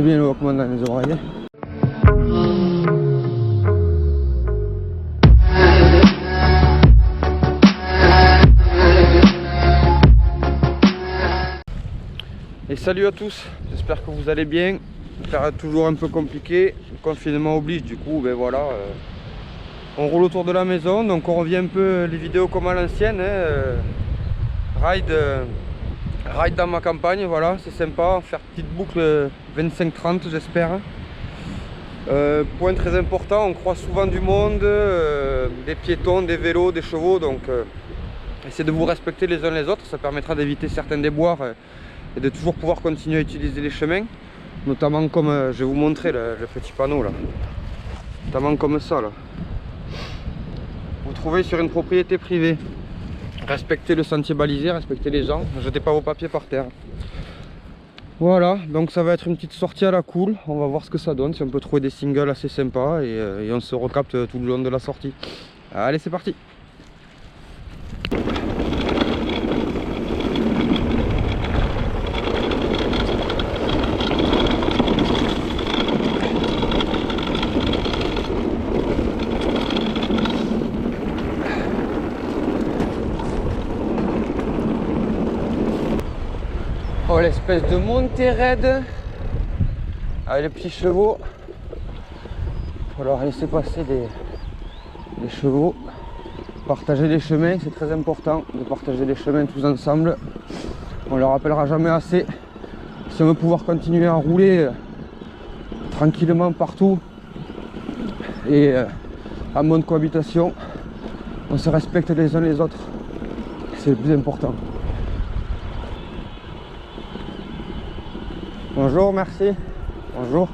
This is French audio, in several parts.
bien le Walkman dans les oreilles. Et salut à tous, j'espère que vous allez bien. Ça toujours un peu compliqué, le confinement oblige, du coup ben voilà, on roule autour de la maison, donc on revient un peu les vidéos comme à l'ancienne, hein, ride dans ma campagne, voilà, c'est sympa, faire petite boucle 25-30 j'espère. Point très important, on croise souvent du monde, des piétons, des vélos, des chevaux, donc essayez de vous respecter les uns les autres, ça permettra d'éviter certains déboires et de toujours pouvoir continuer à utiliser les chemins, notamment comme je vais vous montrer le petit panneau là, notamment comme ça là. Vous trouvez sur une propriété privée, respectez le sentier balisé, respectez les gens, ne jetez pas vos papiers par terre. Voilà, donc ça va être une petite sortie à la cool, on va voir ce que ça donne, si on peut trouver des singles assez sympas et on se recapte tout le long de la sortie. Allez, c'est parti. Oh, l'espèce de montée raide avec les petits chevaux. Il va falloir laisser passer les chevaux. Partager les chemins, c'est très important de partager les chemins tous ensemble. On ne le rappellera jamais assez. Si on veut pouvoir continuer à rouler tranquillement partout et en bonne cohabitation, on se respecte les uns les autres. C'est le plus important. Bonjour, merci. Bonjour.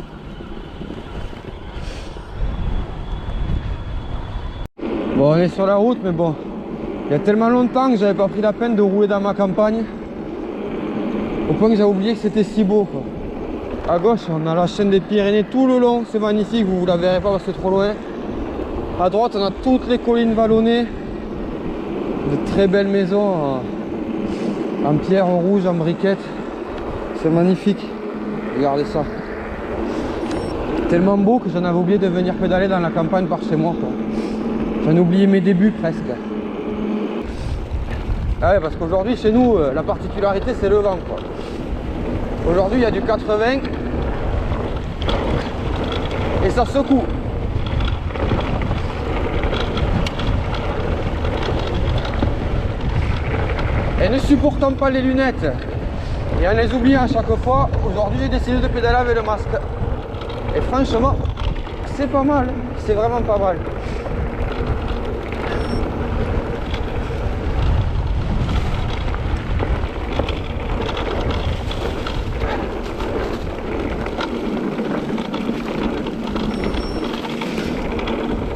Bon, on est sur la route, mais bon, il y a tellement longtemps que j'avais pas pris la peine de rouler dans ma campagne, au point que j'ai oublié que c'était si beau, quoi. À gauche, on a la chaîne des Pyrénées tout le long, c'est magnifique, vous la verrez pas parce que c'est trop loin. À droite, on a toutes les collines vallonnées, de très belles maisons en pierre, en rouge, en briquettes. C'est magnifique. Regardez ça. Tellement beau que j'en avais oublié de venir pédaler dans la campagne par chez moi, quoi. J'en ai oublié mes débuts presque. Ah ouais, parce qu'aujourd'hui chez nous, la particularité c'est le vent, quoi. Aujourd'hui il y a du 80 et ça secoue. Et ne supportant pas les lunettes et en les oubliant à chaque fois, aujourd'hui j'ai décidé de pédaler avec le masque. Et franchement, c'est pas mal, c'est vraiment pas mal.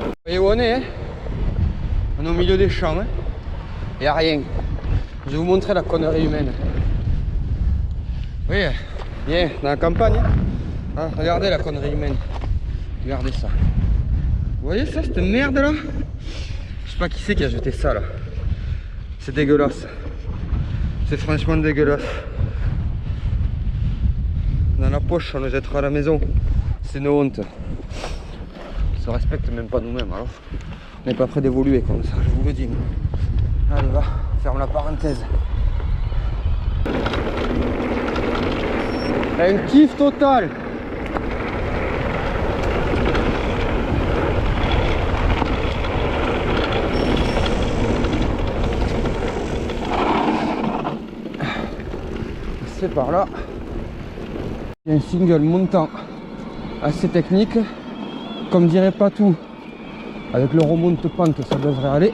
Vous voyez où on est, hein? On est au milieu des champs, hein? Il n'y a rien. Je vais vous montrer la connerie humaine. Oui, bien, dans la campagne. Hein, regardez la connerie humaine. Regardez ça. Vous voyez ça, cette merde là? Je sais pas qui c'est qui a jeté ça là. C'est dégueulasse. C'est franchement dégueulasse. Dans la poche, on le jettera à la maison. C'est une honte. On se respecte même pas nous-mêmes alors. On n'est pas prêt d'évoluer comme ça, je vous le dis. Allez, va, ferme la parenthèse. Un kiff total. C'est par là. Il y a un single montant assez technique. Comme dirait Patou, avec le remonte-pente ça devrait aller.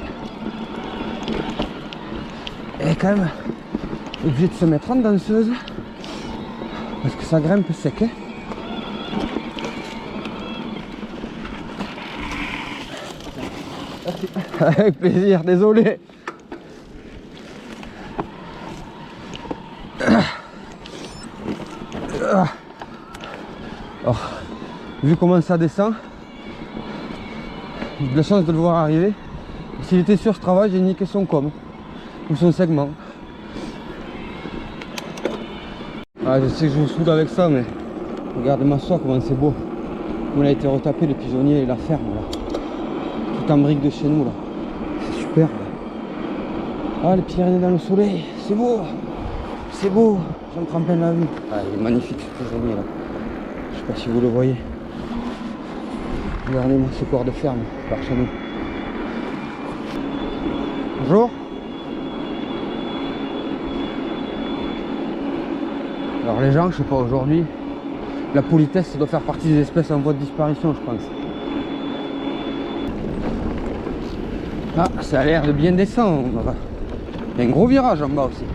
Et quand même obligé de se mettre en danseuse parce que ça grimpe sec, hein. Avec plaisir, désolé. Alors, vu comment ça descend, j'ai de la chance de le voir arriver. S'il était sur ce travail, j'ai niqué son com ou son segment. Ah, je sais que je vous saoule avec ça, mais Regardez-moi ça, comment c'est beau. Comme il a été retapé, le pigeonnier et la ferme là. Tout en briques de chez nous là. C'est super. Ah, les Pyrénées dans le soleil, c'est beau. C'est beau. J'en prends plein la vue. Ah, il est magnifique ce pigeonnier là. Je sais pas si vous le voyez. Regardez-moi ce corps de ferme par chez nous. Bonjour. Alors les gens, je sais pas, aujourd'hui, la politesse, ça doit faire partie des espèces en voie de disparition, je pense. Ah, ça a l'air de bien descendre. Il y a un gros virage en bas aussi.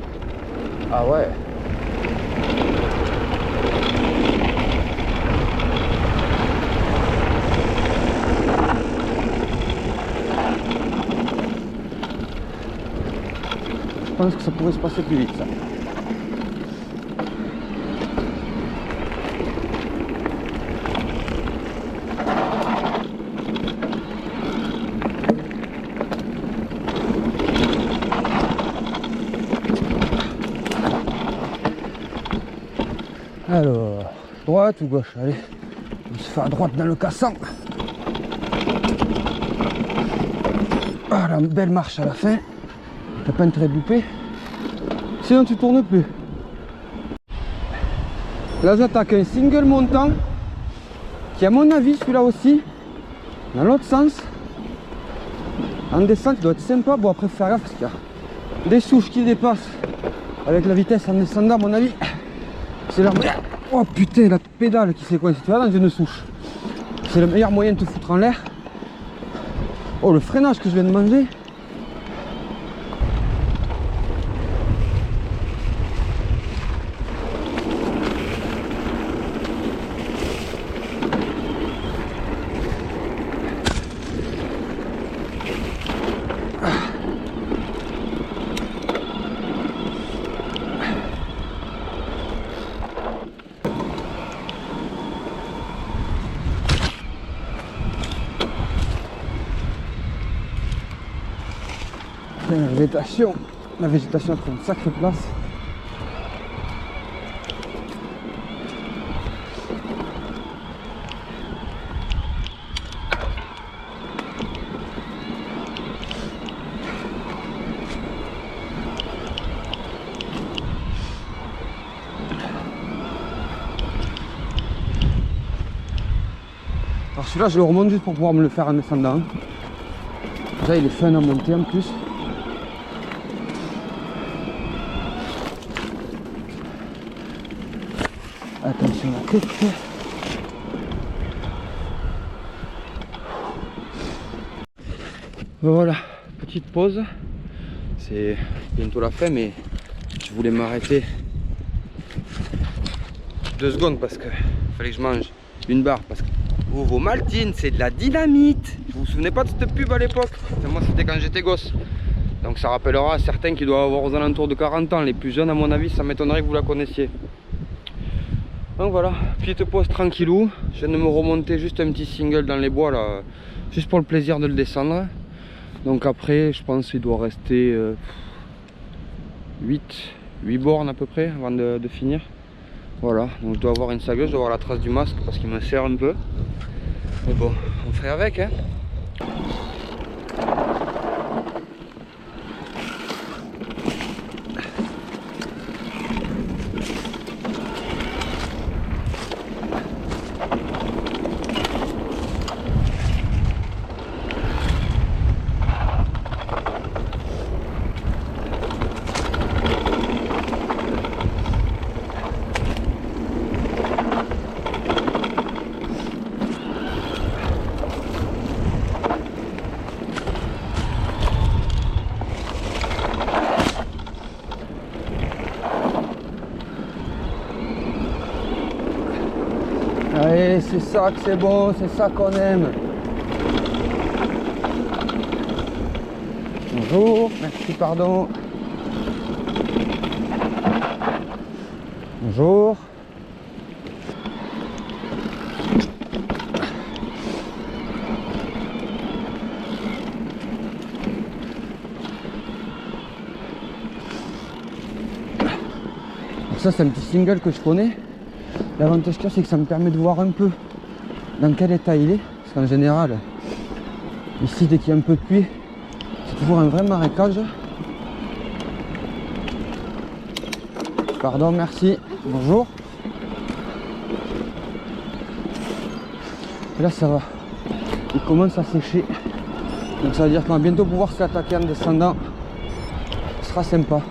Ah ouais. Je pense que ça pourrait se passer plus vite ça. Alors, droite ou gauche? Allez, on se fait à droite dans le cassant. Ah, la belle marche à la fin. T'as pas une très loupé. Sinon tu tournes plus. Là j'attaque un single montant qui à mon avis celui-là aussi dans l'autre sens en descente il doit être sympa. Bon après faut faire gaffe parce qu'il y a des souches qui dépassent avec la vitesse en descendant à mon avis. C'est la... Oh putain, la pédale qui s'est coincée, tu vois, dans une souche. C'est le meilleur moyen de te foutre en l'air. Oh le freinage que je viens de manger. La végétation prend une sacrée place. Alors celui-là je le remonte juste pour pouvoir me le faire en descendant. Déjà il est fun à monter en plus. Attention à la tête. Voilà, petite pause. C'est bientôt la fin, mais je voulais m'arrêter 2 secondes parce que fallait que je mange une barre. Parce que vos Maltine, c'est de la dynamite. Vous vous souvenez pas de cette pub à l'époque? Enfin, moi c'était quand j'étais gosse. Donc ça rappellera à certains qui doivent avoir aux alentours de 40 ans. Les plus jeunes à mon avis, ça m'étonnerait que vous la connaissiez. Donc voilà, petite pause tranquillou. Je viens de me remonter juste un petit single dans les bois là, juste pour le plaisir de le descendre. Donc après, je pense qu'il doit rester 8 bornes à peu près avant de finir. Voilà, donc je dois avoir une sageuse, je dois avoir la trace du masque parce qu'il me serre un peu. Mais bon, on fait avec hein. Allez, c'est ça que c'est bon, c'est ça qu'on aime. Bonjour, merci, pardon. Bonjour. Ça c'est un petit single que je connais. L'avantage qu'il y a, c'est que ça me permet de voir un peu dans quel état il est. Parce qu'en général, ici, dès qu'il y a un peu de pluie, c'est toujours un vrai marécage. Pardon, merci. Bonjour. Et là, ça va. Il commence à sécher. Donc ça veut dire qu'on va bientôt pouvoir se l'attaquer en descendant. Ce sera sympa.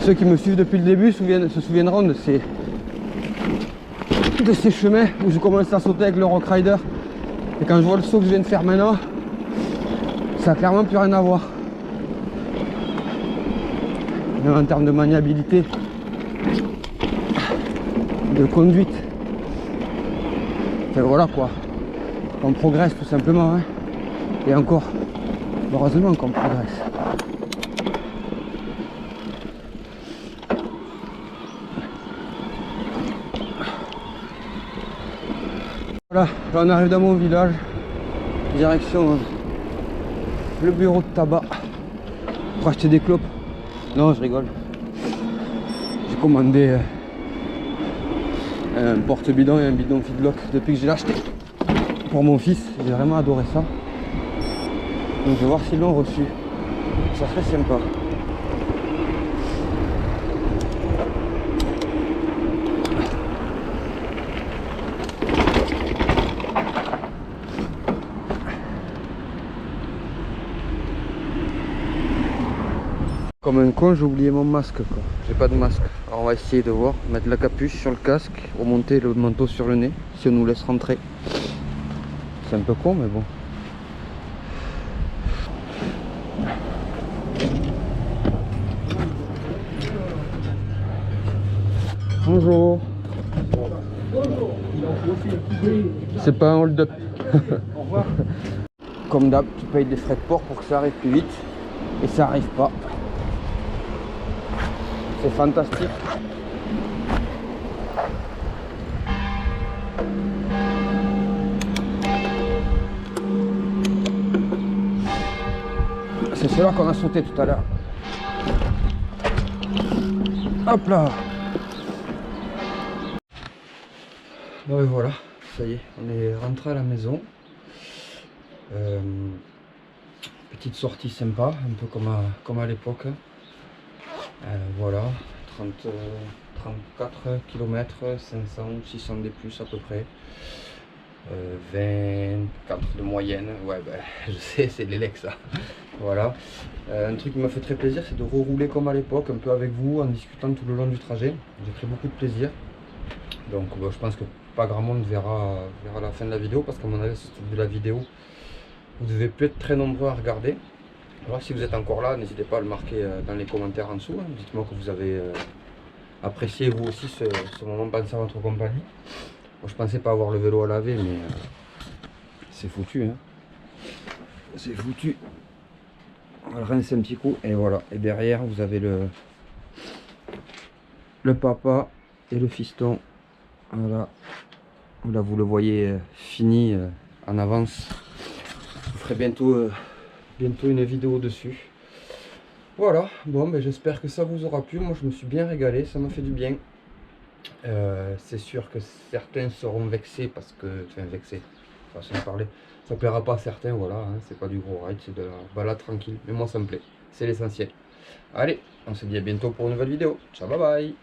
Ceux qui me suivent depuis le début se souviendront de ces chemins où je commence à sauter avec le Rock Rider. Et quand je vois le saut que je viens de faire maintenant, ça n'a clairement plus rien à voir. Même en termes de maniabilité, de conduite. Enfin voilà quoi. On progresse tout simplement. Hein. Et encore, heureusement qu'on progresse. Voilà, là on arrive dans mon village, direction le bureau de tabac pour acheter des clopes. Non, je rigole. J'ai commandé un porte-bidon et un bidon feedlock depuis que je l'ai acheté pour mon fils. J'ai vraiment adoré ça. Donc je vais voir s'ils l'ont reçu. Ça serait sympa. Comme un con, j'ai oublié mon masque quoi. J'ai pas de masque. Alors on va essayer de voir, mettre la capuche sur le casque, remonter le manteau sur le nez, si on nous laisse rentrer. C'est un peu con mais bon. Bonjour. C'est pas un hold-up. Au revoir. Comme d'hab, tu payes des frais de port pour que ça arrive plus vite. Et ça arrive pas. C'est fantastique. C'est cela qu'on a sauté tout à l'heure. Hop là. Bon et voilà, ça y est, on est rentré à la maison. Petite sortie sympa, un peu comme à l'époque. Voilà, 34 km, 500, 600 des plus à peu près. 24 de moyenne, ouais ben je sais, c'est l'élec ça. Voilà, un truc qui m'a fait très plaisir, c'est de rerouler comme à l'époque, un peu avec vous, en discutant tout le long du trajet. J'ai pris beaucoup de plaisir. Donc bah, je pense que pas grand monde verra la fin de la vidéo, parce qu'à mon avis, c'est de la vidéo. Vous devez plus être très nombreux à regarder. Alors si vous êtes encore là, n'hésitez pas à le marquer dans les commentaires en dessous. Hein. Dites-moi que vous avez apprécié vous aussi ce moment passé en votre compagnie. Moi, je pensais pas avoir le vélo à laver, mais c'est foutu. Hein. C'est foutu. On va le rincer un petit coup et voilà. Et derrière, vous avez le papa et le fiston. Voilà. Là, vous le voyez fini en avance. Je vous ferai bientôt une vidéo dessus. Voilà, bon ben j'espère que ça vous aura plu. Moi je me suis bien régalé, ça m'a fait du bien. C'est sûr que certains seront vexés parce que, enfin vexés, façon de parler, ça plaira pas à certains, voilà, hein, c'est pas du gros ride, c'est de la balade tranquille, mais moi ça me plaît, c'est l'essentiel. Allez, on se dit à bientôt pour une nouvelle vidéo, ciao bye bye.